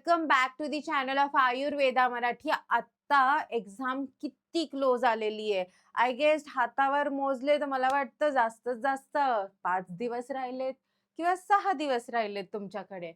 Welcome back to the channel of Ayurveda Marathi. आता एक्झाम किती क्लोज आलेली आहे. आय गेस हातावर मोजले तर मला वाटतं जास्तीत जास्त 5 दिवस राहिलेत किंवा 6 दिवस राहिलेत तुमच्याकडे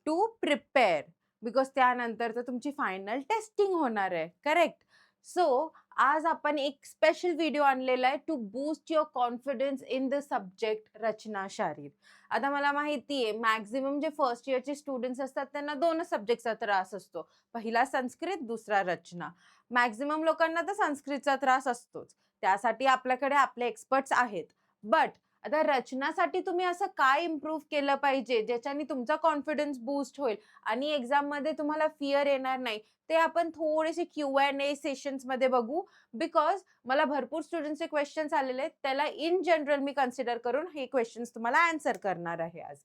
टू प्रिपेअर. बिकॉज त्यानंतर तर तुमची फायनल टेस्टिंग होणार आहे. करेक्ट. सो आज आपण एक स्पेशल व्हिडिओ आणलेला आहे to boost your confidence in the subject रचना शारीर. आता मला माहिती आहे मॅक्झिमम जे फर्स्ट इयरचे स्टुडंट्स असतात त्यांना 2च सब्जेक्टचा त्रास असतो. पहिला संस्कृत, दुसरा रचना. मॅक्झिमम लोकांना तर संस्कृतचा त्रास असतोच. त्यासाठी आपल्याकडे आपले एक्सपर्ट्स आहेत. बट आता रचनासाठी तुम्ही असं काय इम्प्रूव्ह केलं पाहिजे ज्याच्याने तुमचा कॉन्फिडन्स बूस्ट होईल आणि एक्झाममध्ये तुम्हाला फिअर येणार नाही, ते आपण थोडेसे Q&A सेशन्समध्ये बघू. बिकॉज मला भरपूर स्टुडंट्सचे क्वेश्चन्स आलेले आहेत. त्याला इन जनरल मी कन्सिडर करून हे क्वेश्चन्स तुम्हाला आन्सर करणार आहे आज.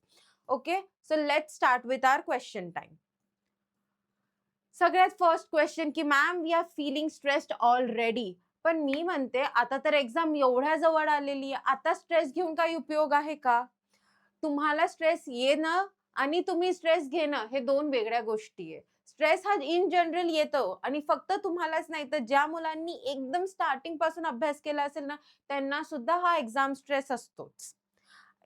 Okay, so let's start with our question time. सगळ्यात फर्स्ट क्वेश्चन की ma'am we are feeling stressed already. पण मी म्हणते आता तर एक्झाम एवढ्या जवळ आलेली आहे, आता स्ट्रेस घेऊन काही उपयोग आहे का? तुम्हाला स्ट्रेस येणं आणि तुम्ही स्ट्रेस घेणं हे 2 वेगळ्या गोष्टी आहे. स्ट्रेस हा इन जनरल येतो आणि फक्त तुम्हालाच नाही तर ज्या मुलांनी एकदम स्टार्टिंग पासून अभ्यास केला असेल ना, त्यांना सुद्धा हा एक्झाम स्ट्रेस असतोच.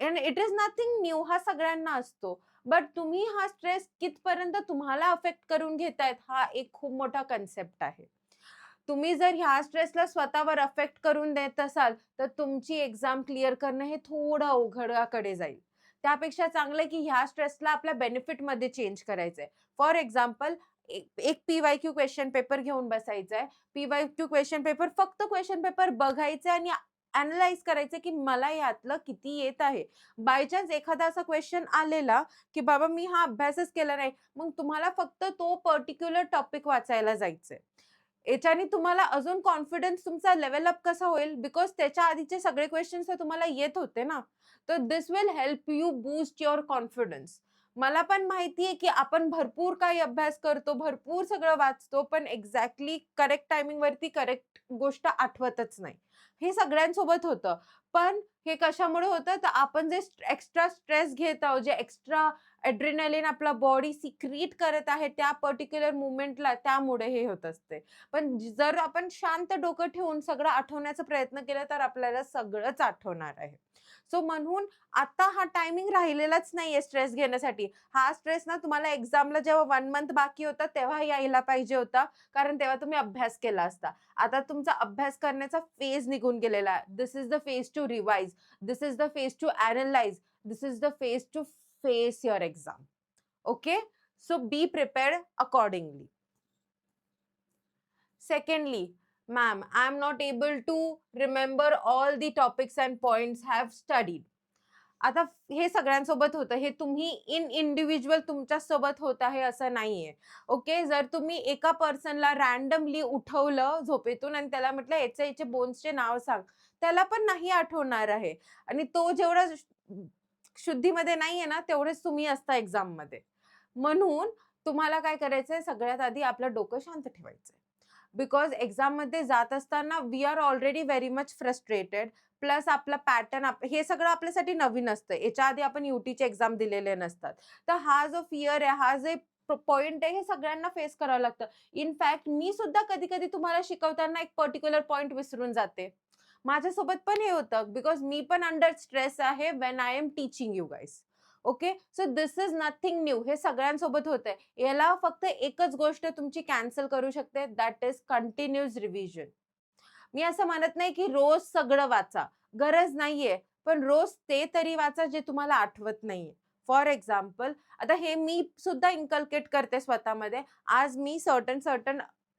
And it is nothing new, हा सगळ्यांना असतो. बट तुम्ही हा स्ट्रेस कितपर्यंत तुम्हाला अफेक्ट करून घेतायत हा एक खूप मोठा कन्सेप्ट आहे. तुम्ही जर ह्या स्ट्रेसला स्वतःवर अफेक्ट करून देत असाल, तर तुमची एक्झाम क्लिअर करणं हे थोडं अवघडाकडे जाईल. त्यापेक्षा चांगलं आहे की ह्या स्ट्रेसला आपल्या बेनिफिटमध्ये चेंज करायचंय. फॉर एक्झाम्पल एक पी-वाय-क्यू क्वेश्चन पेपर घेऊन बसायचा आहे. पी-वाय-क्यू क्वेश्चन पेपर फक्त क्वेश्चन पेपर बघायचे आणि अॅनलाईज करायचे की मला यातलं किती येत आहे. बाय चान्स एखादा असा क्वेश्चन आलेला की बाबा मी हा अभ्यासच केला नाही, मग तुम्हाला फक्त तो पर्टिक्युलर टॉपिक वाचायला जायचंय. याच्याने तुम्हाला अजून कॉन्फिडन्स तुमचा लेव्हल अप कसा होईल? बिकॉज त्याच्या आधीचे सगळे क्वेश्चन्स तर तुम्हाला येत होते ना. तर this will help you boost your confidence. मला पण माहिती आहे की आपण भरपूर काही अभ्यास करतो, भरपूर सगळं वाचतो, पण एक्झॅक्टली करेक्ट टायमिंगवरती करेक्ट गोष्ट आठवतच नाही. हे सगळ्यांसोबत होतं. पण हे कशामुळे होतं? तर आपण जे एक्स्ट्रा स्ट्रेस घेत आहोत, जे एक्स्ट्रा एड्रेनालिन आपला बॉडी सिक्रीट करत आहे त्या पर्टिक्युलर मोमेंटला, त्यामुळे हे होत असते. पण जर आपण शांत डोकं ठेवून सगळं आठवण्याचा प्रयत्न केला तर आपल्याला सगळंच आठवणार आहे. सो म्हणून आता हा टायमिंग राहिलेलाच नाहीये स्ट्रेस घेण्यासाठी. हा स्ट्रेस ना तुम्हाला एक्झामला जेव्हा 1 मंथ बाकी होता तेव्हा यायला पाहिजे होता. कारण तेव्हा तुम्ही अभ्यास केला असता. आता तुमचा अभ्यास करण्याचा फेज निघून गेलेला आहे. This is the phase to revise. This is the phase to analyse. This is the phase to face your exam. Okay? So be prepared accordingly. Secondly, ma'am, I am not able to remember all the topics and points have studied. आता हे सगळ्यांसोबत होतं. हे तुम्ही individual तुमच्यासोबत होत आहे असं नाहीये. ओके. जर तुम्ही एका पर्सनला रँडमली उठवलं झोपेतून आणि त्याला म्हटलं याचे बोन्सचे नाव सांग, त्याला पण नाही आठवणार आहे. आणि तो जेवढा शुद्धीमध्ये नाहीये ना, तेवढेच तुम्ही असता एक्झाममध्ये. म्हणून तुम्हाला काय करायचंय, सगळ्यात आधी आपलं डोकं शांत ठेवायचंय. बिकॉज एक्झाममध्ये जात असताना we are already very much frustrated. Plus आपला पॅटर्न हे सगळं आपल्यासाठी नवीन असतं. याच्या आधी आपण UTचे एक्झाम दिलेले नसतात. तर हा जो फिअर आहे, हा जे पॉइंट आहे, हे सगळ्यांना फेस करावं लागतं. इनफॅक्ट मी सुद्धा कधी-कधी तुम्हाला शिकवताना एक पर्टिक्युलर पॉइंट विसरून जाते. माझ्यासोबत पण हे होतं बिकॉज मी पण अंडर स्ट्रेस आहे when I am teaching you guys. Okay. So this is nothing new. हे सगळ्यांसोबत होतंय. याला फक्त एकच गोष्ट तुमची कॅन्सल करू शकते, दॅट इज कंटिन्यूअस रिव्हिजन. मी असं म्हणत नाही की रोज सगळं वाचा, गरज नाहीये. पण रोज ते तरी वाचा जे तुम्हाला आठवत नाहीये. फॉर एक्झाम्पल, आता हे मी सुद्धा इन्कल्केट करते स्वतःमध्ये. आज मी सर्टन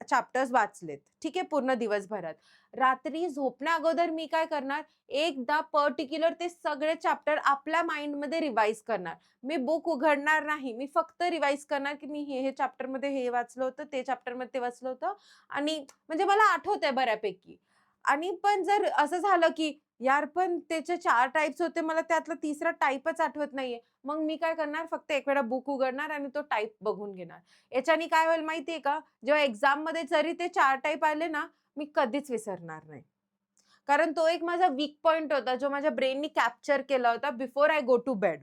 चॅप्टर्स वाचलेत, ठीक आहे, पूर्ण दिवसभरात. रात्री झोपण्या अगोदर मी काय करणार, एकदा पर्टिक्युलर ते सगळे चॅप्टर आपल्या माइंडमध्ये रिवाइज करणार. मी बुक उघडणार नाही. मी फक्त रिवाइज करणार की मी हे चॅप्टरमध्ये हे वाचलं होतं, ते चॅप्टरमध्ये ते वाचलं होतं आणि म्हणजे मला आठवतंय बऱ्यापैकी. आणि पण जर असं झालं की यार पण त्याचे 4 टाइप्स होते, मला त्यातला तिसरा टाइपच आठवत नाहीये. मग मी काय करणार, फक्त एक वेळा बुक उघडणार आणि तो टाइप बघून घेणार. याच्याने काय होईल माहितीये का, जेव्हा एक्झाममध्ये जरी ते 4 टाइप आले ना, मी कधीच विसरणार नाही. कारण तो एक माझा वीक पॉइंट होता, जो माझ्या ब्रेननी कॅप्चर केला होता before I go to bed.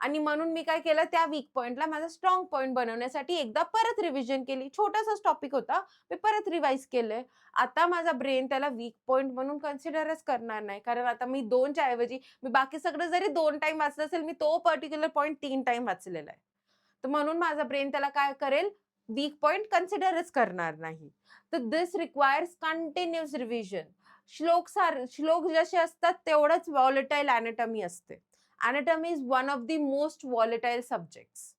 आणि म्हणून मी काय केलं, त्या वीक पॉइंटला माझा स्ट्रॉंग पॉइंट बनवण्यासाठी एकदा परत रिव्हिजन केली. छोटासाच टॉपिक होता, मी परत रिवाइज केलंय. आता माझा ब्रेन त्याला वीक पॉइंट म्हणून कन्सिडरच करणार नाही, कारण आता मी 2च्या ऐवजी मी बाकी सगळं जरी 2 टाइम वाचलं असेल, मी तो पर्टिक्युलर पॉइंट 3 टाइम वाचलेला आहे. तर म्हणून माझा ब्रेन त्याला काय करेल, वीक पॉइंट कन्सिडरच करणार नाही. तर दिस रिक्वायर्स कंटिन्युअस रिव्हिजन. श्लोक जसे असतात तेवढंच व्हॉलेटाईल अॅनाटॉमी असते. Anatomy is one of the most volatile subjects.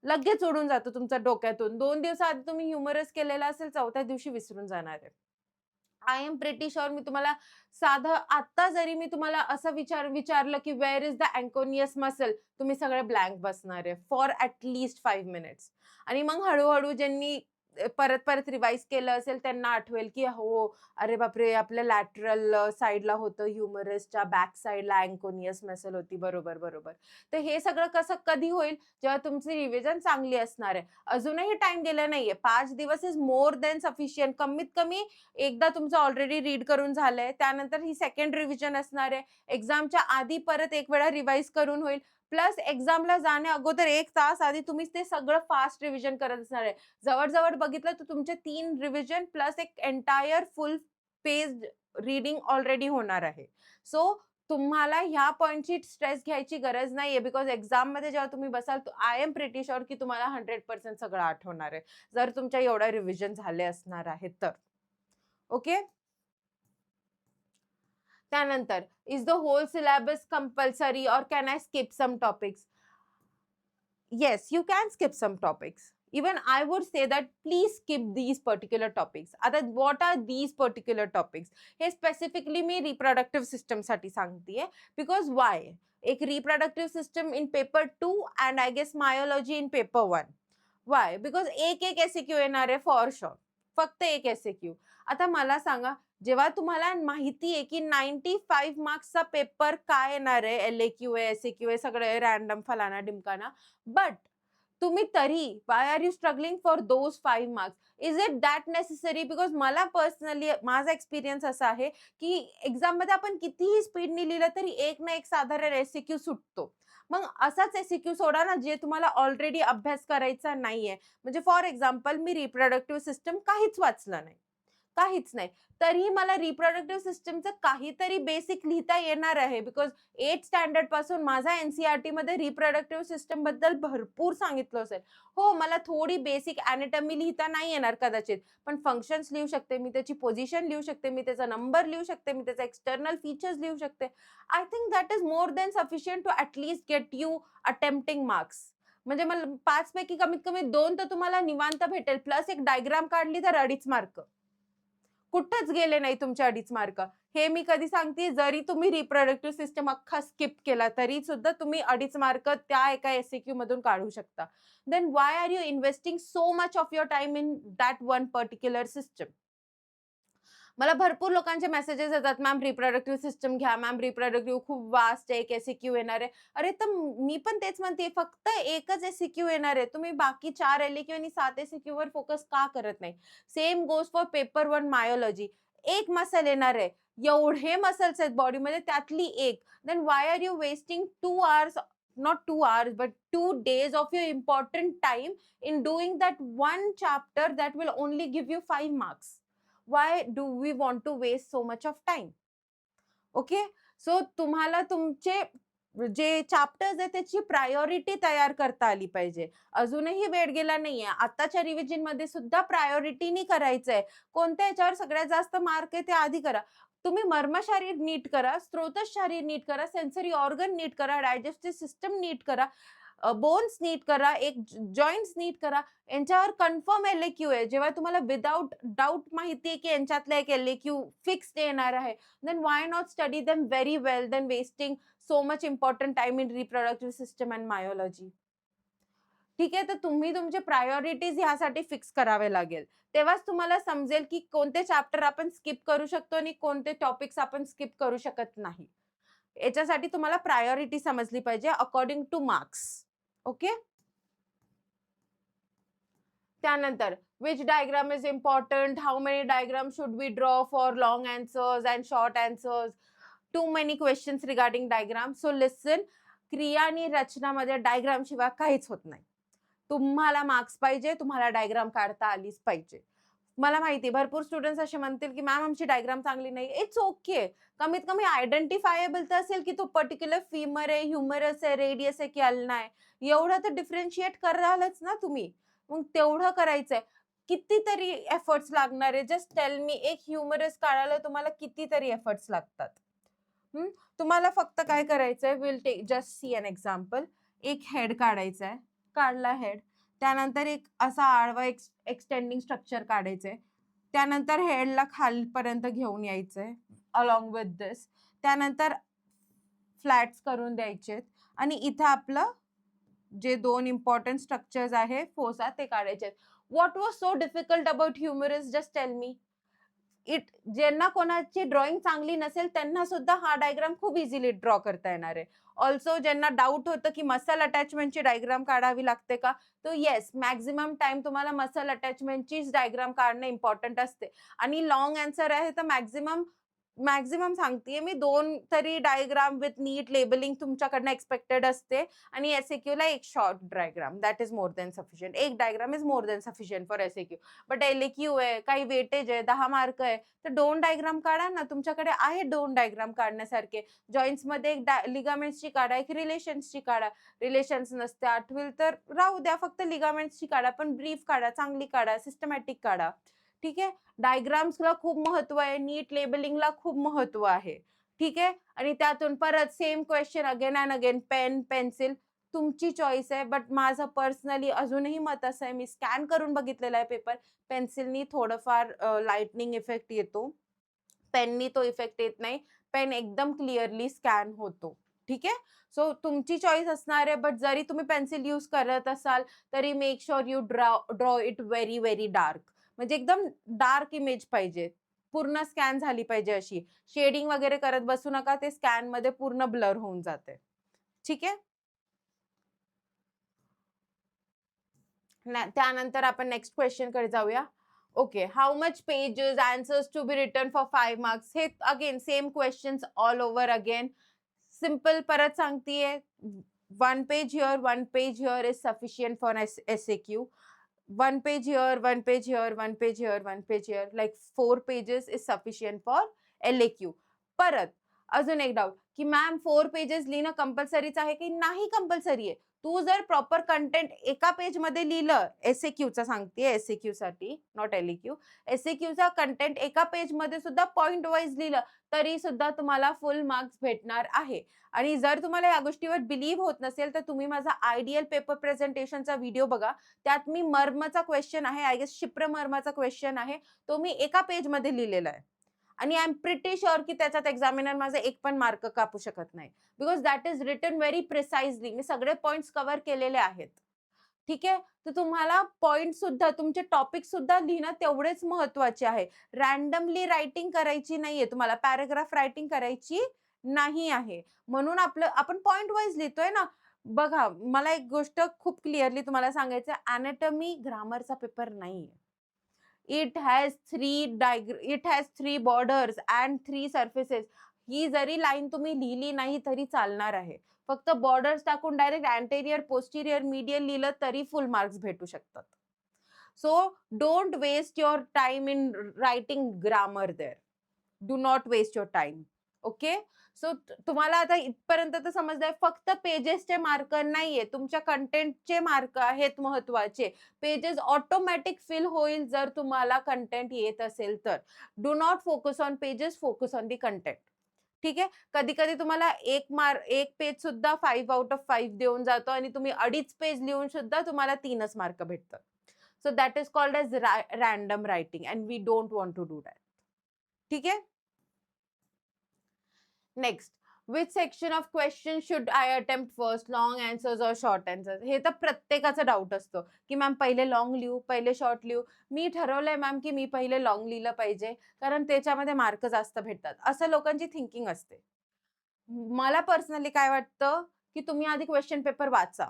लगेच उडून जातो तुमच्या डोक्यातून. 2 दिवसाआधी तुम्ही ह्युमरस केलेला असेल, 4थ्या दिवशी विसरून जाणार आहे. आय एम प्रिटी शुअर मी तुम्हाला साधं आत्ता जरी मी तुम्हाला असं विचारलं की वेअर इज द अँकोनियस मसल, तुम्ही सगळे ब्लँक बसणार आहे फॉर ॲट लीस्ट 5 मिनिट्स. आणि मग हळू ज्यांनी परत परत रिवाइज केलं असेल त्यांना आठवेल की हो, अरे बापरे, आपल्या लॅटरल साईडला होतं, ह्युमरसच्या बॅक साईडला अँकोनियस मसल होती. बरोबर, बरोबर. तर हे सगळं कसं कधी होईल, जेव्हा तुमची रिव्हिजन चांगली असणार आहे. अजूनही टाईम गेला नाहीये. 5 दिवस इज मोर दॅन सफिशियंट. कमीत कमी एकदा तुमचं ऑलरेडी रीड करून झालंय, त्यानंतर ही सेकंड रिव्हिजन असणार आहे. एक्झामच्या आधी परत एक वेळा रिवाइज करून होईल. प्लस एक्झामला जाण्या अगोदर 1 तास आधी तुम्ही ते सगळं फास्ट रिव्हिजन करत असणार आहे. जवळ बघितलं तर तुमचे 3 रिव्हिजन प्लस एक एंटायर फुल पेज रीडिंग ऑलरेडी होणार आहे. सो तुम्हाला ह्या पॉइंटची स्ट्रेस घ्यायची गरज नाहीये, बिकॉज एक्झाममध्ये जेव्हा तुम्ही बसाल, आय एम प्रिटी शुअर की तुम्हाला 100% सगळं आठवणार आहे, जर तुमच्या एवढ्या रिव्हिजन झाले असणार आहेत तर. ओके. त्यानंतर, is the whole syllabus compulsory or can I skip some topics? Yes, you can skip some topics. Even I would say that please skip these particular topics. आता what are these particular topics? हे specifically मी reproductive system साठी सांगतेय. Because why? एक reproductive system in paper 2 and I guess myology in paper 1. Why? Because एक SAQ येणार आहे for sure. फक्त एक SAQ. आता मला सांगा, जेव्हा तुम्हाला माहिती आहे की 95 मार्क्सचा पेपर काय येणार आहे, LAQ आहे, SAQ आहे, सगळे रॅन्डम फलाना ढिमकाना, बट तुम्ही तरी why are you struggling for those 5 marks? Is it that necessary? Because मला पर्सनली माझा एक्सपिरियन्स असा आहे की एक्झाममध्ये आपण कितीही स्पीडने लिहिलं तरी एक ना एक साधारण SAQ सुटतो. मग असाच SAQ सोडा ना, जे तुम्हाला ऑलरेडी अभ्यास करायचा नाहीये. म्हणजे for example, me reproductive system काहीच वाचलं नाही, काहीच नाही, तरीही मला रिप्रोडक्टिव्ह सिस्टमचं काहीतरी बेसिक लिहिता येणार आहे. बिकॉज 8th स्टँडर्ड पासून माझा NCERT मध्ये रिप्रोडक्टिव्ह सिस्टम बद्दल भरपूर सांगितलं असेल. हो, मला थोडी बेसिक अॅनाटॉमी लिहिता नाही येणार कदाचित, पण फंक्शन्स लिहू शकते मी, त्याची पोझिशन लिहू शकते मी, त्याचा नंबर लिहू शकते मी, त्याचा एक्सटर्नल फीचर्स लिहू शकते. I think that is more than sufficient to at least get you attempting marks. म्हणजे मला 5 पैकी कमीत कमी 2 तर तुम्हाला निवांत भेटेल. प्लस एक डायग्राम काढली तर 2.5 मार्क. कुठंच गेले नाही तुमचे 2.5 मार्क. हे मी कधी सांगते, जरी तुम्ही रिप्रोडक्टिव्ह सिस्टम अख्खा स्किप केला तरी सुद्धा तुम्ही 2.5 मार्क त्या एका SAQ मधून काढू शकता. Then why are you investing so much of your time in that one particular system? मला भरपूर लोकांचे मेसेजेस येतात, मॅम रिप्रोडक्टिव्ह सिस्टम घ्या, मॅम रिप्रोडक्टिव्ह खूप वास्ट आहे, एक SAQ येणार आहे. अरे, तर मी पण तेच म्हणते, फक्त एकच SAQ येणार आहे. तुम्ही बाकी 4 LAQ आणि 7 SAQ वर फोकस का करत नाही? Same goes for paper 1 myology. एक मसल येणार आहे, एवढे मसल्स आहेत बॉडीमध्ये, त्यातली एक. Then why are you wasting 2 hours, not 2 hours, but 2 days of your important time in doing that one chapter that will only give you 5 marks? Why do we want to waste so much of time? Okay. So तुम्हाला तुमचे जे chapters आहेत त्याची priority तयार करता आली पाहिजे. अजूनही वेळ गेला नाहीये. आताच्या रिव्हिजन मध्ये सुद्धा प्रायोरिटीनी करायचंय. कोणत्या याच्यावर सगळ्यात जास्त मार्क आहे ते आधी करा. तुम्ही मर्मशारीर नीट करा, स्रोतशारीर नीट करा, सेन्सरी ऑर्गन नीट करा, डायजेस्टिव्ह सिस्टम नीट करा, बोन्स नीट करा, एक जॉइंट्स नीट करा. यांच्यावर कन्फर्म LAQ आहे. जेव्हा तुम्हाला विदाउट डाऊट माहिती आहे की यांच्यातलं एक LAQ फिक्स्ड येणार आहे, then why not study them very well than wasting so much important time in reproductive system and myology? ठीक आहे, तर तुम्ही तुमचे प्रायोरिटीज ह्यासाठी फिक्स करावे लागेल. तेव्हाच तुम्हाला समजेल की कोणते चॅप्टर आपण स्किप करू शकतो आणि कोणते टॉपिक्स आपण स्किप करू शकत नाही. याच्यासाठी तुम्हाला प्रायोरिटी समजली पाहिजे अकॉर्डिंग टू मार्क्स. ओके. त्यानंतर, which diagram is important? How many diagrams should we draw for long answers and short answers? Too many questions regarding diagrams. So listen, क्रिया आणि रचनामध्ये डायग्राम शिवाय काहीच होत नाही. तुम्हाला मार्क्स पाहिजे, तुम्हाला डायग्राम काढता आलीच पाहिजे. मला माहिती भरपूर स्टुडंट्स असे म्हणतील, की मॅम आमची डायग्राम चांगली नाही. It's okay. कमीत कमी आयडेंटिफायबल तर असेल, की तो पर्टिक्युलर फीमर आहे, ह्युमरस आहे, रेडियस आहे की अल्ना आहे. एवढं तर डिफरन्शिएट करालच ना तुम्ही. मग तेवढं करायचंय. कितीतरी एफर्ट्स लागणार आहे. जस्ट टेल मी एक ह्युमरस काढायला तुम्हाला कितीतरी एफर्ट्स लागतात. तुम्हाला फक्त काय करायचंय, will take just see an example. एक हेड काढायचा आहे. काढला हेड. त्यानंतर एक असा आडवा एक्सटेंडिंग स्ट्रक्चर काढायचंय. त्यानंतर हेडला खालपर्यंत घेऊन यायचंय अलॉंग विथ दिस. त्यानंतर फ्लॅट्स करून द्यायचेत आणि इथं आपलं जे 2 इम्पॉर्टंट स्ट्रक्चर्स आहे फोसा ते काढायचे. What was so difficult about humerus? Just tell me. ज्यांना कोणाची ड्रॉइंग चांगली नसेल त्यांना सुद्धा हा डायग्राम खूप इझिली ड्रॉ करता येणार आहे. ऑल्सो ज्यांना डाऊट होतं की मसल अटॅचमेंटची डायग्राम काढावी लागते का, तो येस, मॅक्झिमम टाइम तुम्हाला मसल अटॅचमेंटचीच डायग्राम काढणं इम्पॉर्टंट असते. आणि लॉंग आन्सर आहे तर मॅक्झिमम सांगतेय मी 2 तरी डायग्राम विथ नीट लेबलिंग तुमच्याकडनं एक्सपेक्टेड असते. आणि एसएक्यूला एक short diagram that is more than sufficient. एक diagram is more than sufficient for SAQ. But LAQ आहे, काही वेटेज आहे, 10 मार्क आहे, तर 2 डायग्राम काढा ना. तुमच्याकडे आहे 2 डायग्राम काढण्यासारखे. जॉइंट्समध्ये एक लिगामेंट्सची काढा, एक रिलेशन्सची काढा. रिलेशन्स नसते आठवेल तर राहू द्या, फक्त लिगामेंट्सची काढा, पण ब्रीफ काढा, चांगली काढा, सिस्टमॅटिक काढा. ठीक आहे. डायग्राम्सला खूप महत्व आहे, नीट लेबलिंगला खूप महत्व आहे. ठीक आहे. आणि त्यातून परत same question again and again, pen, pencil तुमची चॉईस आहे. बट माझं पर्सनली अजूनही मत असं आहे, मी स्कॅन करून बघितलेला आहे पेपर. पेन्सिलनी थोडंफार लाइटनिंग इफेक्ट येतो. पेननी तो इफेक्ट येत नाही. पेन एकदम क्लिअरली स्कॅन होतो. ठीक आहे. सो तुमची चॉईस असणार आहे. बट जरी तुम्ही पेन्सिल यूज करत असाल तरी make sure you draw it very very dark. म्हणजे एकदम डार्क इमेज पाहिजे. पूर्ण स्कॅन झाली पाहिजे अशी. शेडिंग वगैरे करत बसू नका, ते स्कॅन मध्ये पूर्ण ब्लर होऊन जाते. ठीक आहे. त्यानंतर आपण नेक्स्ट क्वेश्चन कडे जाऊया. Okay, how much pages answers to be return for 5 marks? हे again same questions all over again. Simple परत सांगतेय. 1 page here, 1 page here is sufficient for SAQ. 1 page here, 1 page here, 1 page here, 1 page here, like 4 pages is sufficient for LAQ. परत अजून एक doubt की ma'am 4 pages लिहिणं कंपल्सरीच आहे की नाही? कंपल्सरी आहे. तू जर प्रॉपर कंटेंट एका पेज मध्ये लिहिलं, एसएक्यूचा सांगते, एसएक्यू साठी नॉट एलएक्यू. एसएक्यूचा कंटेंट एका पेज मध्ये सुद्धा पॉइंट वाईज लिहिलं तरी सुद्धा तुम्हाला फुल मार्क्स भेटणार आहे. आणि जर तुम्हाला या गोष्टीवर बिलीव्ह होत नसेल तर तुम्ही माझा आयडियल पेपर प्रेझेंटेशनचा व्हिडिओ बघा. त्यात मी मर्मचा क्वेश्चन आहे, आय गेस क्षिप्र मर्माचा क्वेश्चन आहे, तो मी एका पेज मध्ये लिहिलेला आहे. आणि आय एम प्रिटी शुअर की त्याच्यात एक्झामिनर माझा एक पण मार्क कापू शकत नाही. Because that is written very precisely. मी सगळे पॉइंट्स कव्हर केलेले आहेत. ठीक आहे. तर तुम्हाला पॉइंट सुद्धा, तुमचे टॉपिक सुद्धा लिहिणं तेवढेच महत्वाचे आहे. रॅन्डमली रायटिंग करायची नाहीये तुम्हाला, पॅराग्राफ रायटिंग करायची नाही आहे. म्हणून आपण पॉइंट वाईज लिहितोय ना. बघा, मला एक गोष्ट खूप क्लिअरली तुम्हाला सांगायचं, अॅनाटॉमी ग्रामरचा पेपर नाहीये. It has 3 borders and 3 surfaces. ही जरी लाईन तुम्ही लिहिली नाही तरी चालणार आहे. फक्त बॉर्डर्स टाकून डायरेक्ट अँटेरियर, पोस्टिरियर, मीडियल लिहिलं तरी फुल मार्क्स भेटू शकतात. So don't waste your time in writing grammar there. Do not waste your time. Okay. So तुम्हाला आता इथपर्यंत तर समजलंय, फक्त पेजेसचे मार्क नाहीये, तुमच्या कंटेंटचे मार्क आहेत महत्वाचे. पेजेस ऑटोमॅटिक फिल होईल जर तुम्हाला कंटेंट येत असेल तर. Do not focus on pages, focus on the content. ठीक आहे. कधी कधी तुम्हाला एक पेज सुद्धा 5 आउट ऑफ 5 देऊन जातो आणि तुम्ही 2.5 पेज लिहून सुद्धा तुम्हाला 3च मार्क भेटतात. So that is called as random writing and we don't want to do that. ठीक आहे. Next, which section of question should I attempt first, long answers और शॉर्ट आन्सर्स? हे तर प्रत्येकाचा डाऊट असतो की मॅम पहिले लॉंग लिहू, पहिले शॉर्ट लिहू. मी ठरवलंय मॅम की मी पहिले लॉंग लिहिलं पाहिजे, कारण त्याच्यामध्ये मार्क जास्त भेटतात, असं लोकांची थिंकिंग असते. मला पर्सनली काय वाटतं की तुम्ही आधी क्वेश्चन पेपर वाचा.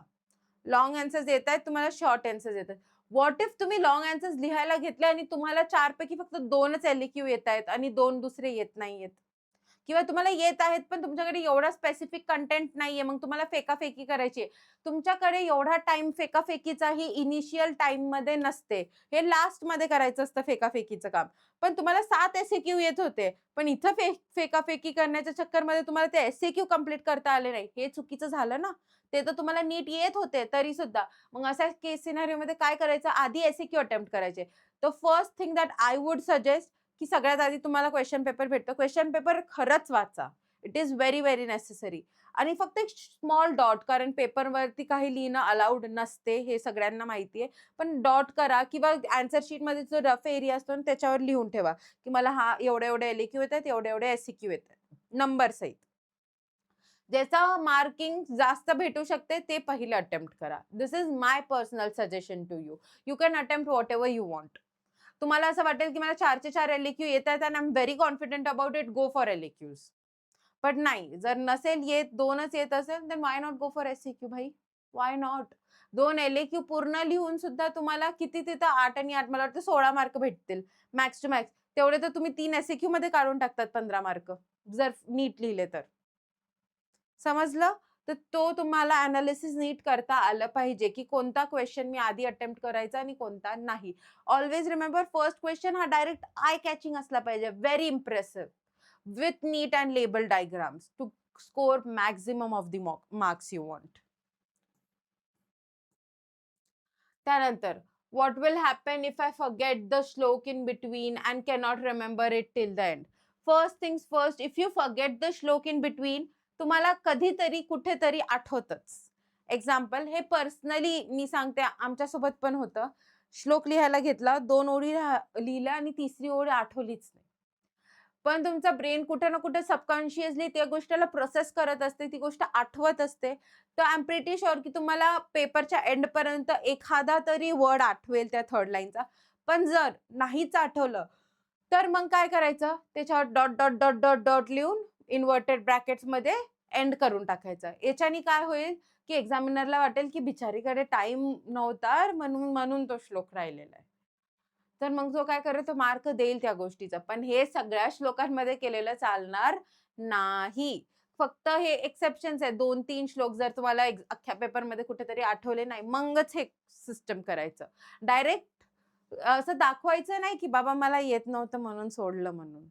लॉंग आन्सर्स येत आहेत, तुम्हाला शॉर्ट आन्सर्स येतात. व्हॉट इफ तुम्ही लॉंग आन्सर्स लिहायला घेतले आणि तुम्हाला 4 पैकी फक्त 2च एलक्यू येत आहेत आणि 2 दुसरे येत नाहीयेत? किंवा तुम्हाला येत आहेत पण तुमच्याकडे एवढा स्पेसिफिक कंटेंट नाहीये, मग तुम्हाला फेकाफेकी करायची आहे. तुमच्याकडे एवढा टाइम फेकाफेकीचा ही इनिशियल टाइममध्ये नसते. हे लास्टमध्ये करायचं असतं फेकाफेकीचं काम. पण तुम्हाला 7 एस-ए-क्यू येत होते. पण इथं फेकाफेकी करण्याच्या चक्करमध्ये तुम्हाला ते एस-ए-क्यू कंप्लीट करता आले नाही. हे चुकीचं झालं ना. ते तर तुम्हाला नीट येत होते तरी सुद्धा. मग अशा केस सिनारिओमध्ये काय करायचं, आधी एस-ए-क्यू अटेम्प्ट करायचे. तर first thing that I would suggest, की सगळ्यात आधी तुम्हाला क्वेशन पेपर भेटतो. क्वेशन पेपर खरंच वाचा. It is very, very necessary. आणि फक्त एक स्मॉल डॉट, कारण पेपरवरती काही लिहिणं अलाउड नसते, हे सगळ्यांना माहिती आहे. पण डॉट करा किंवा आन्सर शीटमध्ये जो रफ एरिया असतो ना त्याच्यावर लिहून ठेवा, की मला हा एवढे-एवढे एल-ए-क्यू येतायत, एवढे-एवढे एस-सी-क्यू येतायत. नंबर सहित. ज्याचा मार्किंग जास्त भेटू शकते ते पहिलं अटेम्प्ट करा. This is my personal suggestion to you. You can attempt whatever you want. तुम्हाला असं वाटेल की मला 4चे 4 एल-ए-क्यू येतायत and I am very confident about it, go for LAQs. पण नाही, जर नसेल येत, 2च येत असेल, then why not go for SCQ भाई? Why not? 2 एल-ए-क्यू पूर्ण लिहून सुद्धा तुम्हाला किती तिथं 8 आणि 8 मला वाटतं 16 मार्क भेटतील मॅक्स टू मॅक्स. तेवढे तर तुम्ही 3 एस-ए-क्यू मध्ये काढून टाकतात 15 मार्क, जर नीट लिहिले तर. समजलं? तर तो तुम्हाला एनालिसिस नीट करता आलं पाहिजे, की कोणता क्वेशन मी आधी अटेम्प्ट करायचा आणि कोणता नाही. ऑल्वेज रिमेंबर, फर्स्ट क्वेशन हा डायरेक्ट आय कॅचिंग असला पाहिजे, very impressive, with neat and label diagrams to score maximum of the marks you want. त्यानंतर, what will happen if I forget the श्लोक in between and cannot remember it till the end? First things first, if you forget the श्लोक in between, तुम्हाला कधीतरी कुठेतरी आठवतच. Example, हे personally मी सांगते, आमच्यासोबत पण होतं. श्लोक लिहायला घेतला, 2 ओळी लिहिल्या आणि 3री ओळ आठवलीच नाही. पण तुमचा ब्रेन कुठे ना कुठे सबकॉन्शियसली त्या गोष्टीला प्रोसेस करत असते, ती गोष्ट आठवत असते. तर आय एम प्रिटी शुअर की तुम्हाला पेपरच्या एंडपर्यंत एखादा तरी वर्ड आठवेल त्या 3rd लाईनचा. पण जर नाहीच आठवलं, तर मग काय करायचं? त्याच्यावर dot, dot, dot, dot, dot लिहून इन्व्हर्टेड ब्रॅकेट्समध्ये एंड करून टाकायचं. याच्याने काय होईल, की एक्झामिनरला वाटेल, की बिचारीकडे टाईम नव्हता म्हणून म्हणून तो श्लोक राहिलेला आहे. तर मग जो काय करेल तो मार्क देईल त्या गोष्टीचा. पण हे सगळ्या श्लोकांमध्ये केलेलं चालणार नाही. फक्त हे एक्सेप्शन्स आहेत. 2-3 श्लोक जर तुम्हाला अख्ख्या पेपरमध्ये कुठेतरी आठवले नाही, मगच हे सिस्टम करायचं. डायरेक्ट असं दाखवायचं नाही, की बाबा मला येत नव्हतं म्हणून सोडलं म्हणून.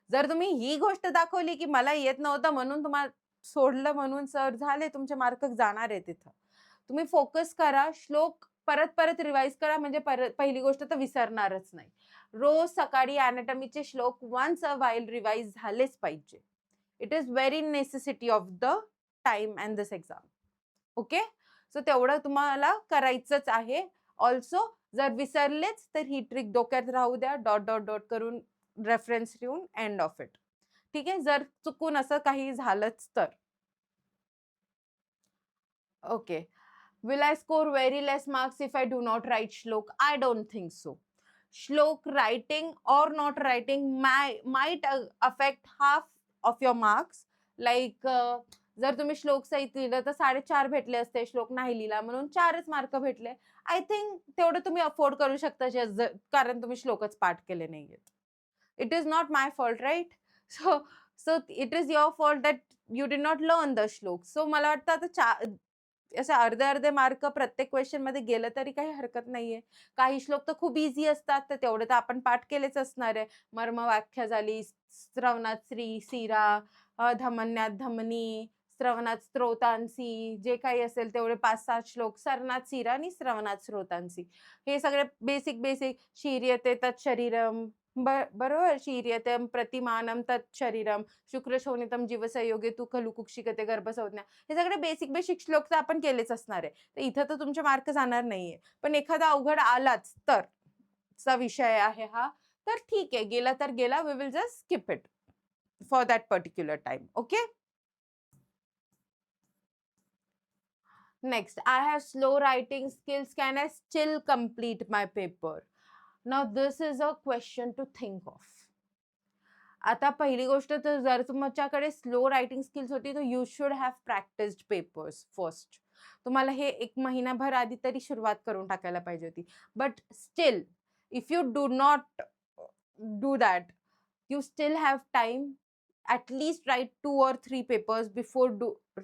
जर तुम्ही ही गोष्ट दाखवली, की मला येत नव्हतं म्हणून तुम्हाला सोडलं म्हणून सर झाले तुमचे मार्क जाणार आहे तिथं. तुम्ही फोकस करा. श्लोक परत-परत रिवाईज करा, म्हणजे पहिली गोष्ट तर विसरणारच नाही. रोज सकाळी एनाटॉमीचे श्लोक वन्स अ व्हाईल रिवाईज झालेच पाहिजे. It is very necessity of the time and this exam. Okay? So तेवढं तुम्हाला करायचंच आहे. ऑल्सो जर विसरलेच तर ही ट्रिक डोक्यात राहू द्या. डॉट, डॉट, डॉट करून रेफरन्स लिहून एंड ऑफ इट. ठीक आहे? जर चुकून असं काही झालंच तर. Okay. Will I score very less marks if I do not write shlok? I don't think so. Shlok writing or not writing might affect half of your marks. Like जर तुम्ही श्लोक सहित लिहिलं तर 4.5 भेटले असते, श्लोक नाही लिहिला म्हणून 4च मार्क भेटले. आय थिंक तेवढं तुम्ही अफोर्ड करू शकता, कारण तुम्ही श्लोकच पाठ केले नाहीयेत. It is not my fault, right? So so it is your fault that you did not learn the श्लोक. सो मला वाटतं आता असे अर्धे-अर्धे मार्क प्रत्येक क्वेशनमध्ये गेलं तरी काही हरकत नाहीये. काही श्लोक तर खूप ईझी असतात, तर तेवढे तर आपण पाठ केलेच असणार आहे. मर्म व्याख्या झाली, श्रवणात श्री, सीरा, धमन्यात धमनी, श्रवणात स्त्रोतांसी, जे काही असेल तेवढे 5-7 श्लोक, सरनाथ सीरा आणि श्रवणात स्त्रोतांसी. हे सगळे बेसिक शीर्यते तत् शरीरम, बरोबर? शीर्यतम प्रतिमानम तत् शरीरम, शुक्रशोणितम जीवसंयोगे तू खलु कुक्षिगते गर्भसंज्ञा. हे सगळे बेसिक श्लोक तर आपण केलेच असणार आहे. तर इथं तर तुमचे मार्क जाणार नाहीये. पण एखादा अवघड आलाच तर चा विषय आहे हा, तर ठीक आहे. गेला तर गेला. We will just skip it for that particular time. Okay? Next, I have slow writing skills. Can I still complete my paper? Now, this is a question to think of. आता पहिली गोष्ट तर जर तुमच्याकडे स्लो रायटिंग स्किल्स होती, तर you should have practised papers first. तुम्हाला हे 1 महिनाभर आधी तरी सुरुवात करून टाकायला पाहिजे होती. But still, if you do not do that, you still have time at least write 2 or 3 papers before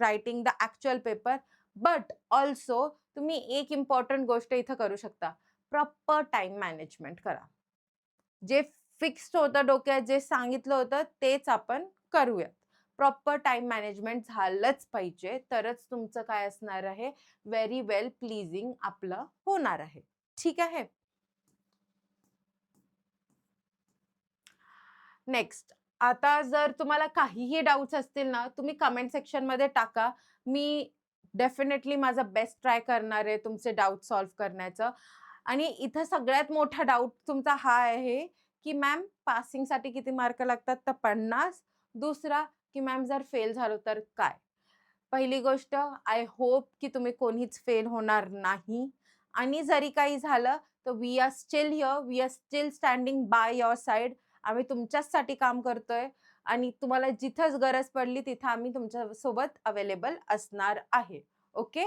writing the actual paper. But also तुम्ही एक इम्पॉर्टंट गोष्ट इथं करू शकता, प्रॉपर टाइम मॅनेजमेंट करा. जे फिक्स्ड होतं डोक्यात, जे सांगितलं होतं तेच आपण करूयात. प्रॉपर टाइम मॅनेजमेंट झालंच पाहिजे, तरच तुमचं काय असणार आहे, व्हेरी वेल प्लीजिंग आपलं होणार आहे. ठीक आहे. नेक्स्ट, आता जर तुम्हाला काहीही डाउट्स असतील ना, तुम्ही कमेंट सेक्शनमध्ये टाका. मी डेफिनेटली माझा बेस्ट ट्राय करणार आहे तुमचे डाउट सॉल्व्ह करण्याचं. आणि इथं सगळ्यात मोठा डाउट तुमचा हा आहे, की मॅम पासिंगसाठी किती मार्क लागतात? तर 50. दुसरा, की मॅम जर फेल झालो तर काय? पहिली गोष्ट, आय होप की तुम्ही कोणीच फेल होणार नाही. आणि जरी काही झालं तर we are still here, we are still standing by your side. आम्ही तुमच्याचसाठी काम करतोय आणि तुम्हाला जिथंच गरज पडली तिथं आम्ही तुमच्यासोबत अवेलेबल असणार आहे. Okay?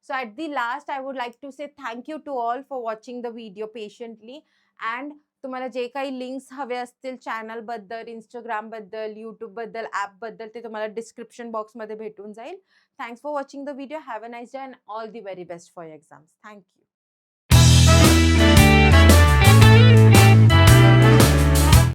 So at the last, I would like to say thank you to all for watching the video patiently. And तुम्हाला जे काही लिंक्स हवे असतील चॅनलबद्दल, Instagramबद्दल, YouTubeबद्दल, ॲपबद्दल, ते तुम्हाला डिस्क्रिप्शन बॉक्समध्ये भेटून जाईल. Thanks for watching the video. Have a nice day and all the very best for your exams. Thank you.